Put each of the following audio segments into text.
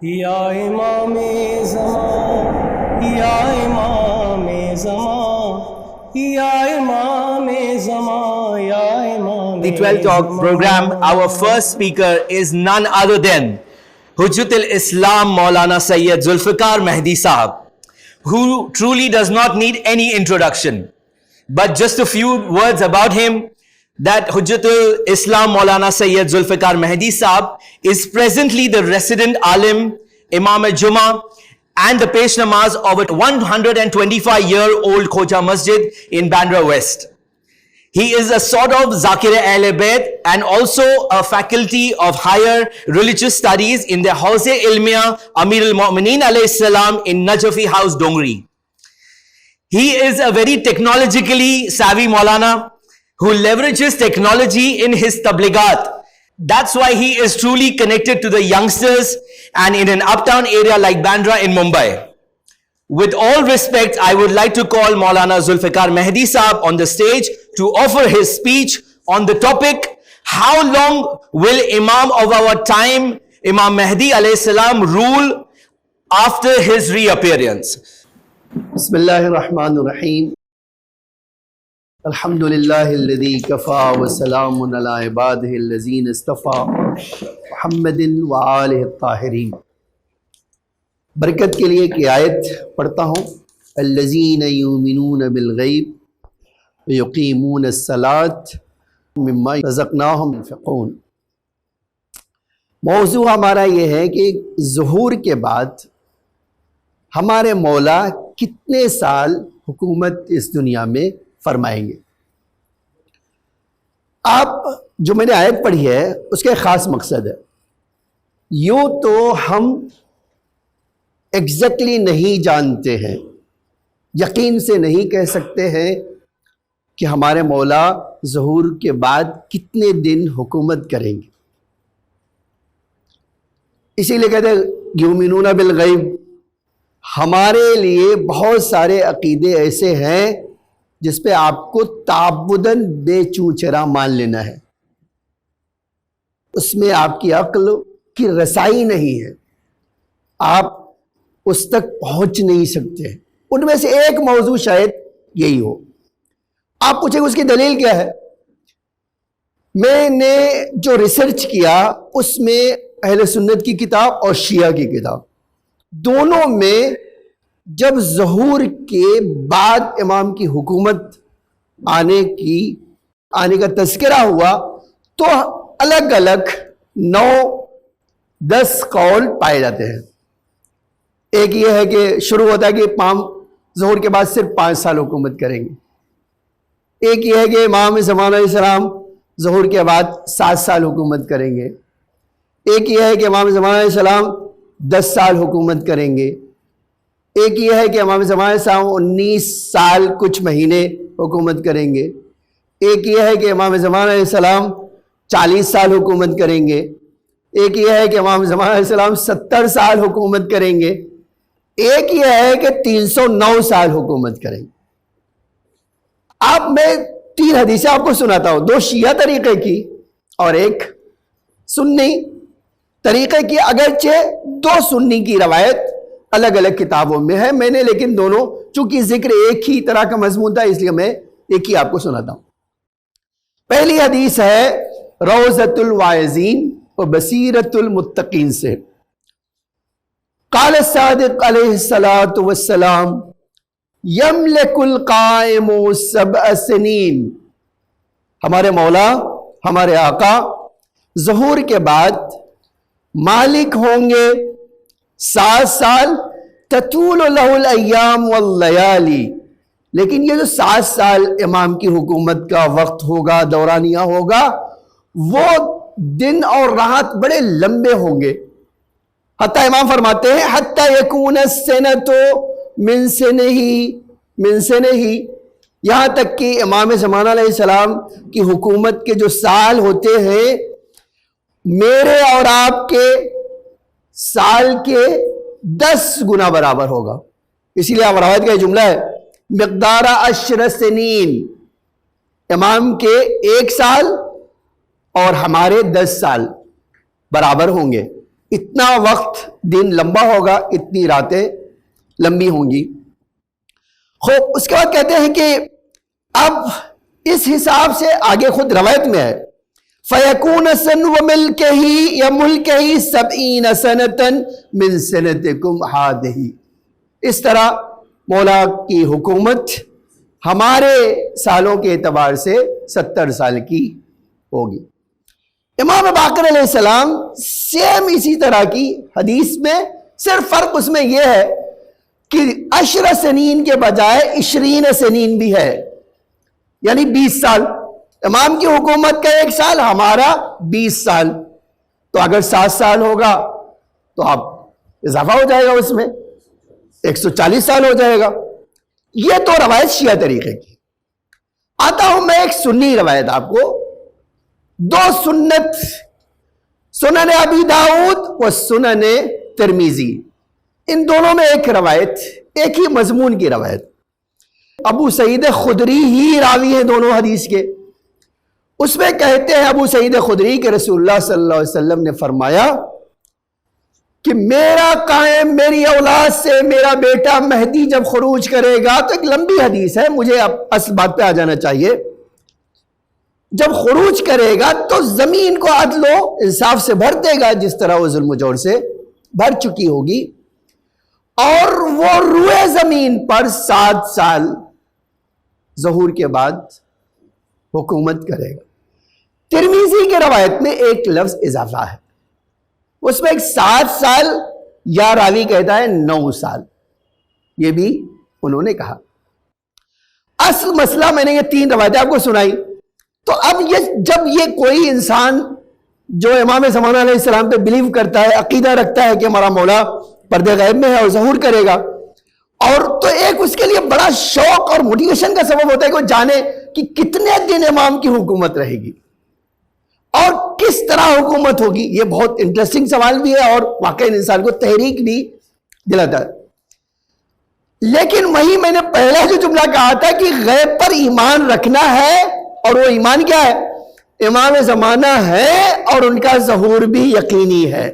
یا امام زمان، یا امام زمان، یا امام زمان، یا امام The 12 Talk program, our first speaker is none other than Hujjat al-Islam Maulana Sayyid Zulfikar Mehdi Sahab, who truly does not need any introduction. But just a few words about him, that Hujjat al-Islam Maulana Sayyid Zulfikar Mehdi Sahab is presently the resident alim, Imam al-Jummah and the Pesh Namaz of a 125-year-old Khoja Masjid in Bandra West. He is a sort of Zakir Ahl Bayt and also a faculty of higher religious studies in the Hawz Ilmiya Amir al-Mu'mineen alayhi salam in Najafi House, Dongri. He is a very technologically savvy Maulana who leverages technology in his tablighat. That's why he is truly connected to the youngsters and in an uptown area like Bandra in Mumbai. With all respect, I would like to call Maulana Zulfikar Mehdi Sahab on the stage to offer his speech on the topic, how long will Imam of our time, Imam Mehdi alayhi salam, rule after his reappearance? Bismillahirrahmanirrahim. Alhamdulillahi alladhi kafa wa salamun ala ibadihi allazina istafa Muhammadin wa alihi at-tahirin. برکت کے لیے ایک آیت پڑھتا ہوں. الذین یؤمنون بالغیب ویقیمون الصلاۃ مما رزقناہم ينفقون. موضوع ہمارا یہ ہے کہ ظہور کے بعد ہمارے مولا کتنے سال حکومت اس دنیا میں فرمائیں گے. آپ جو میں نے آیت پڑھی ہے اس کا ایک خاص مقصد ہے. یوں تو ہم ایگزیکٹلی نہیں جانتے ہیں، یقین سے نہیں کہہ سکتے ہیں کہ ہمارے مولا ظہور کے بعد کتنے دن حکومت کریں گے. اسی لیے کہتے ہیں یؤمنون بالغیب. ہمارے لیے بہت سارے عقیدے ایسے ہیں جس پہ آپ کو تعبداً بے چوں چرا مان لینا ہے. اس میں آپ کی عقل کی رسائی نہیں ہے، آپ اس تک پہنچ نہیں سکتے. ان میں سے ایک موضوع شاید یہی ہو. آپ پوچھیں گے اس کی دلیل کیا ہے؟ میں نے جو ریسرچ کیا اس میں اہل سنت کی کتاب اور شیعہ کی کتاب دونوں میں جب ظہور کے بعد امام کی حکومت آنے کا تذکرہ ہوا تو الگ الگ 9-10 قول پائے جاتے ہیں. ایک یہ ہے کہ شروع ہوتا ہے کہ امام ظہور کے بعد صرف 5 سال حکومت کریں گے. ایک یہ ہے کہ امام زمان علیہ السلام ظہور کے بعد 7 سال حکومت کریں گے. ایک یہ ہے کہ امام زمان علیہ السلام 10 سال حکومت کریں گے. ایک یہ ہے کہ امام زمان علیہ السلام 19 سال کچھ مہینے حکومت کریں گے. ایک یہ ہے کہ امام زمان علیہ السلام 40 سال حکومت کریں گے. ایک یہ ہے کہ امام زمان علیہ السلام 70 سال حکومت کریں گے. ایک یہ ہے کہ 309 سال حکومت کریں گے. میں 3 حدیثیں آپ کو سناتا ہوں، 2 شیعہ طریقے کی اور ایک سنی طریقے کی. اگرچہ 2 سنی کی روایت الگ الگ کتابوں میں ہے، میں نے لیکن دونوں چونکہ ذکر ایک ہی طرح کا مضمون تھا اس لیے میں ایک ہی آپ کو سناتا ہوں. پہلی حدیث ہے روضۃ الواعظین و بصیرۃ المتقین سے. قال الصادق علیہ الصلاۃ والسلام یملک القائم 7 سنین. ہمارے مولا، ہمارے آقا ظہور کے بعد مالک ہوں گے 7 سال. تطول له الایام واللیالی. لیکن یہ جو 7 سال امام کی حکومت کا وقت ہوگا، دورانیہ ہوگا، وہ دن اور رات بڑے لمبے ہوں گے. حتیٰ امام فرماتے ہیں حتیٰ یکون السنۃ من سنہ، یہاں تک کہ امام زمانہ علیہ السلام کی حکومت کے جو سال ہوتے ہیں میرے اور آپ کے سال کے 10 گنا برابر ہوگا. اسی لیے آپ روایت کا یہ جملہ ہے مقدار 10 سنین. امام کے 1 سال اور ہمارے 10 سال برابر ہوں گے. اتنا وقت دن لمبا ہوگا، اتنی راتیں لمبی ہوں گی۔ خوب اس کے بعد کہتے ہیں کہ اب اس حساب سے آگے خود روایت میں ہے فَيَكُونَ سَنْ وَمِلْكَهِ يَمُلْكَهِ 70 سَنَةً مِنْ سَنَتِكُمْ هَٰذِهِ، اس طرح مولا کی حکومت ہمارے سالوں کے اعتبار سے 70 سال کی ہوگی۔ امام باقر علیہ السلام سیم اسی طرح کی حدیث میں، صرف فرق اس میں یہ ہے کہ 10 سنین کے بجائے 20 سنین بھی ہے، یعنی 20 سال۔ امام کی حکومت کا 1 سال، ہمارا 20 سال، تو اگر 7 سال ہوگا تو اب اضافہ ہو جائے گا، اس میں 140 سال ہو جائے گا۔ یہ تو روایت شیعہ طریقے کی۔ آتا ہوں میں ایک سنی روایت آپ کو، 2 سنت، سنن ابی داؤد و سنن ترمذی، ان دونوں میں ایک روایت، ایک ہی مضمون کی روایت۔ ابو سعید خدری ہی راوی ہیں دونوں حدیث کے۔ اس میں کہتے ہیں ابو سعید خدری کہ رسول اللہ صلی اللہ علیہ وسلم نے فرمایا کہ میرا قائم، میری اولاد سے میرا بیٹا مہدی جب خروج کرے گا، تو ایک لمبی حدیث ہے، مجھے اب اصل بات پہ آ جانا چاہیے، جب خروج کرے گا تو زمین کو عدل و انصاف سے بھر دے گا، جس طرح وہ ظلم و جور سے بھر چکی ہوگی، اور وہ روئے زمین پر 7 سال ظہور کے بعد حکومت کرے گا۔ ترمذی کی روایت میں ایک لفظ اضافہ ہے، اس میں ایک 7 سال، یا راوی کہتا ہے 9 سال، یہ بھی انہوں نے کہا۔ اصل مسئلہ میں نے یہ 3 روایتیں آپ کو سنائی، تو اب جب یہ کوئی انسان جو امام زمانہ علیہ السلام پہ بلیو کرتا ہے، عقیدہ رکھتا ہے کہ ہمارا مولا پردے غیب میں ہے اور ظہور کرے گا، اور تو ایک اس کے لیے بڑا شوق اور موٹیویشن کا سبب ہوتا ہے کہ وہ جانے کہ کتنے دن امام کی حکومت رہے گی اور کس طرح حکومت ہوگی۔ یہ بہت انٹرسٹنگ سوال بھی ہے اور واقعی انسان کو تحریک بھی دلاتا ہے۔ لیکن وہی میں نے پہلا جو جملہ کہا تھا کہ غیب پر ایمان رکھنا ہے، اور وہ ایمان کیا ہے؟ امام زمانہ ہے اور ان کا ظہور بھی یقینی ہے۔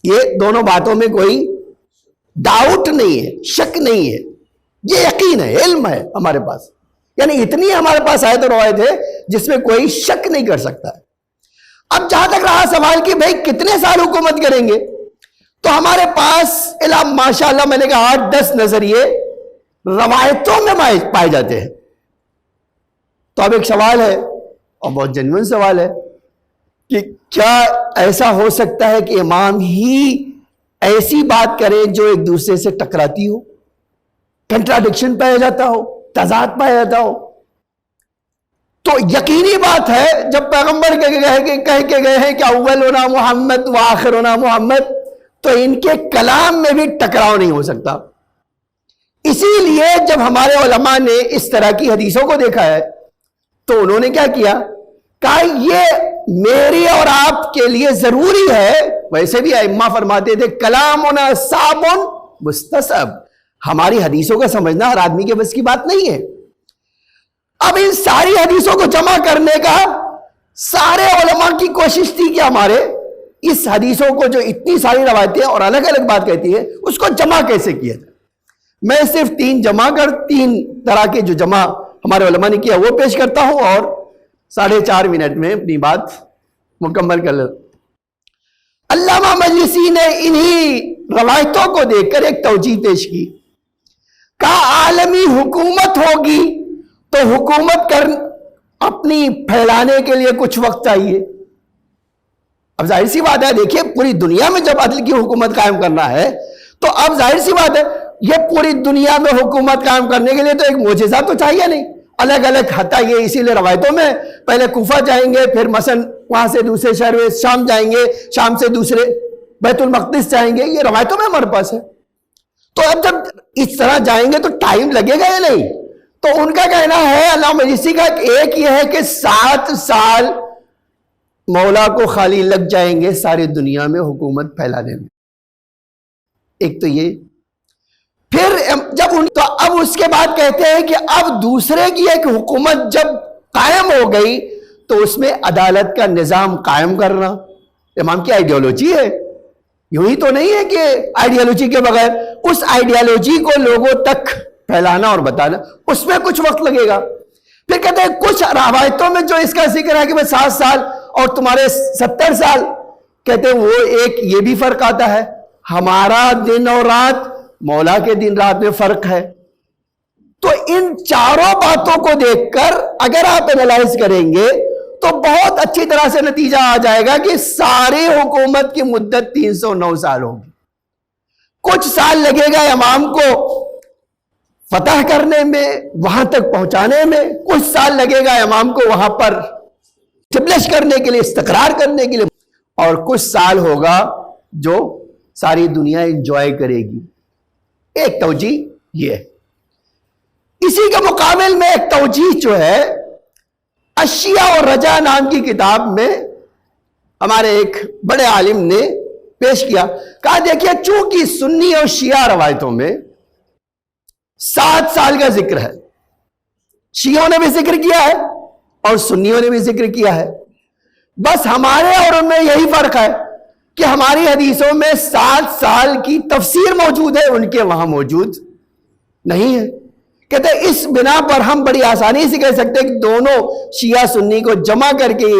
یہ دونوں باتوں میں کوئی ڈاؤٹ نہیں ہے، شک نہیں ہے، یہ یقین ہے، علم ہے ہمارے پاس، یعنی اتنی ہمارے پاس آیت و روایت ہے جس میں کوئی شک نہیں کر سکتا ہے۔ اب جہاں تک رہا سوال کہ بھئی کتنے سال حکومت کریں گے، تو ہمارے پاس ماشاءاللہ میں نے کہا 8-10 نظریے روایتوں میں پائے جاتے ہیں۔ تو اب ایک سوال ہے، اور بہت جنون سوال ہے، کہ کیا ایسا ہو سکتا ہے کہ امام ہی ایسی بات کریں جو ایک دوسرے سے ٹکراتی ہو، کنٹراڈکشن پایا جاتا ہو، تضاد پایا جاتا ہو؟ تو یقینی بات ہے جب پیغمبر کہہ کے گئے ہیں کہ اولنا محمد و آخرنا محمد، تو ان کے کلام میں بھی ٹکراؤ نہیں ہو سکتا۔ اسی لیے جب ہمارے علماء نے اس طرح کی حدیثوں کو دیکھا ہے تو انہوں نے کیا کیا؟ کہا یہ میری اور آپ کے لیے ضروری ہے۔ ویسے بھی ائمہ فرماتے تھے کلامنا صعب مستصعب، ہماری حدیثوں کا سمجھنا ہر آدمی کے بس کی بات نہیں ہے۔ اب ان ساری حدیثوں کو جمع کرنے کا سارے علماء کی کوشش تھی کہ ہمارے اس حدیثوں کو جو اتنی ساری روایتیں اور الگ الگ بات کہتی ہے اس کو جمع کیسے کیا جائے۔ میں صرف 3 طرح کے جو جمع ہمارے علماء نے کیا وہ پیش کرتا ہوں، اور 4.5 منٹ میں اپنی بات مکمل کر لیتا ہوں۔ علامہ مجلسی نے انہی روایتوں کو دیکھ کر ایک توجیہ پیش کی، کہا عالمی حکومت ہوگی تو حکومت اپنی پھیلانے کے لیے کچھ وقت چاہیے۔ اب ظاہر سی بات ہے، دیکھیے پوری دنیا میں جب عدل کی حکومت قائم کرنا ہے تو اب ظاہر سی بات ہے یہ پوری دنیا میں حکومت قائم کرنے کے لیے تو ایک معجزہ تو چاہیے نہیں، الگ الگ حتیٰ یہ اسی لیے روایتوں میں پہلے کوفہ جائیں گے، پھر مثلا وہاں سے دوسرے شہر میں شام جائیں گے، شام سے دوسرے بیت المقدس جائیں گے، یہ روایتوں میں ہمارے پاس ہے۔ تو اب جب اس طرح جائیں گے تو ٹائم لگے گا یا نہیں؟ تو ان کا کہنا ہے علامہ مجلسی کا ایک یہ ہے کہ 7 سال مولا کو خالی لگ جائیں گے ساری دنیا میں حکومت پھیلانے میں، ایک تو یہ۔ پھر جب تو اب اس کے بعد کہتے ہیں کہ اب دوسرے کی ایک حکومت جب قائم ہو گئی تو اس میں عدالت کا نظام قائم کرنا، امام کی آئیڈیالوجی ہے، یوں ہی تو نہیں ہے کہ آئیڈیالوجی کے بغیر، اس آئیڈیالوجی کو لوگوں تک پھیلانا اور بتانا اس میں کچھ وقت لگے گا۔ پھر کہتے ہیں کچھ روایتوں میں جو اس کا ذکر ہے کہ میں 7 سال اور تمہارے 70 سال، کہتے ہیں وہ ایک یہ بھی فرق آتا ہے، ہمارا دن اور رات مولا کے دن رات میں فرق ہے۔ تو ان چاروں باتوں کو دیکھ کر اگر آپ انالائز کریں گے تو بہت اچھی طرح سے نتیجہ آ جائے گا کہ ساری حکومت کی مدت 309 سال ہوگی۔ کچھ سال لگے گا امام کو فتح کرنے میں، وہاں تک پہنچانے میں، کچھ سال لگے گا امام کو وہاں پر اسٹیبلش کرنے کے لیے، استقرار کرنے کے لیے، اور کچھ سال ہوگا جو ساری دنیا انجوائے کرے گی۔ ایک توجیہ یہ ہے۔ اسی کے مقابل میں ایک توجیہ جو ہے اشیاء اور رجا نام کی کتاب میں ہمارے ایک بڑے عالم نے پیش کیا، کہا دیکھیے چونکہ سنی اور شیعہ روایتوں میں 7 سال کا ذکر ہے، شیعوں نے بھی ذکر کیا ہے اور سنیوں نے بھی ذکر کیا ہے، بس ہمارے اور ان میں یہی فرق ہے کہ ہماری حدیثوں میں 7 سال کی تفسیر موجود ہے، ان کے وہاں موجود نہیں ہے۔ کہتے ہیں اس بنا پر ہم بڑی آسانی سے کہہ سکتے ہیں کہ دونوں شیعہ سنی کو جمع کر کے،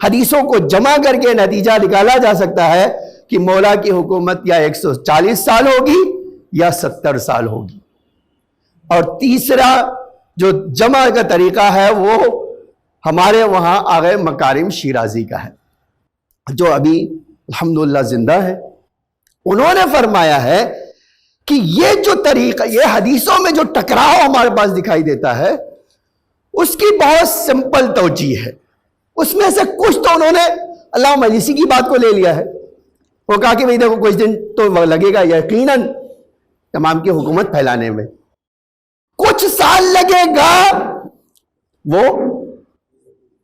حدیثوں کو جمع کر کے نتیجہ نکالا جا سکتا ہے کہ مولا کی حکومت یا 140 سال ہوگی یا 70 سال ہوگی۔ اور تیسرا جو جمع کا طریقہ ہے وہ ہمارے وہاں آغا مکارم شیرازی کا ہے، جو ابھی الحمدللہ زندہ ہے۔ انہوں نے فرمایا ہے کہ یہ جو طریقہ، یہ حدیثوں میں جو ٹکراؤ ہمارے پاس دکھائی دیتا ہے، اس کی بہت سمپل توجیہ ہے۔ اس میں سے کچھ تو انہوں نے علامہ مجلسی کی بات کو لے لیا ہے، وہ کہا کہ بھئی دیکھو کچھ دن تو لگے گا یقیناً امام کی حکومت پھیلانے میں، کچھ سال لگے گا وہ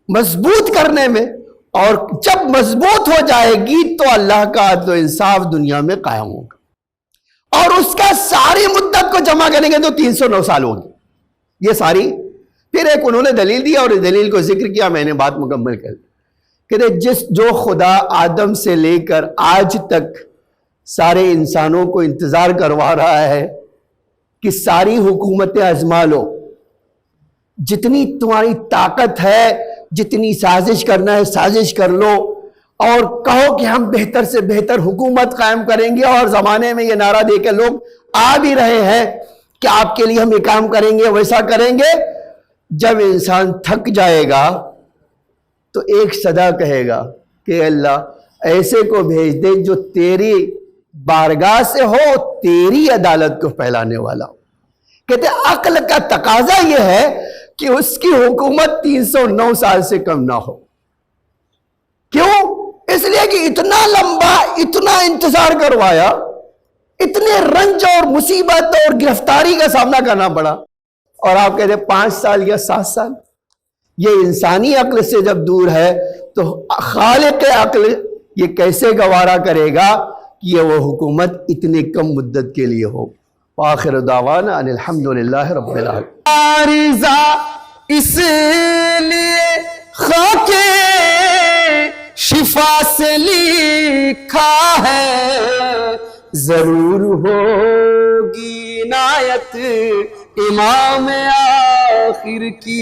مضبوط کرنے میں، اور جب مضبوط ہو جائے گی تو اللہ کا عدل و انصاف دنیا میں قائم ہوگا، اور اس کا ساری مدت کو جمع کریں گے تو 309 سال ہوگی۔ یہ ساری پھر ایک انہوں نے دلیل دیا اور اس دلیل کو ذکر کیا، میں نے بات مکمل کر دی۔ کہتے جو خدا آدم سے لے کر آج تک سارے انسانوں کو انتظار کروا رہا ہے کہ ساری حکومتیں آزما لو، جتنی تمہاری طاقت ہے، جتنی سازش کرنا ہے سازش کر لو، اور کہو کہ ہم بہتر سے بہتر حکومت قائم کریں گے، اور زمانے میں یہ نعرہ دے کے لوگ آ بھی رہے ہیں کہ آپ کے لیے ہم یہ کام کریں گے، ویسا کریں گے۔ جب انسان تھک جائے گا تو ایک صدا کہے گا کہ اللہ ایسے کو بھیج دے جو تیری بارگاہ سے ہو، تیری عدالت کو پھیلانے والا ہو۔ کہتے ہیں عقل کا تقاضا یہ ہے کہ اس کی حکومت 309 سال سے کم نہ ہو۔ کیوں؟ اس لیے کہ اتنا لمبا، اتنا انتظار کروایا، اتنے رنج اور مصیبت اور گرفتاری کا سامنا کرنا پڑا، اور آپ کہتے ہیں 5 سال یا 7 سال۔ یہ انسانی عقل سے جب دور ہے تو خالق عقل یہ کیسے گوارا کرے گا کہ یہ وہ حکومت اتنے کم مدت کے لیے ہو۔ وآخر دعوانا ان الحمدللہ رب العالمین۔ عارضہ اس لیے خاک شفا سے لکھا ہے، ضرور ہوگی عنایت امام آخر کی۔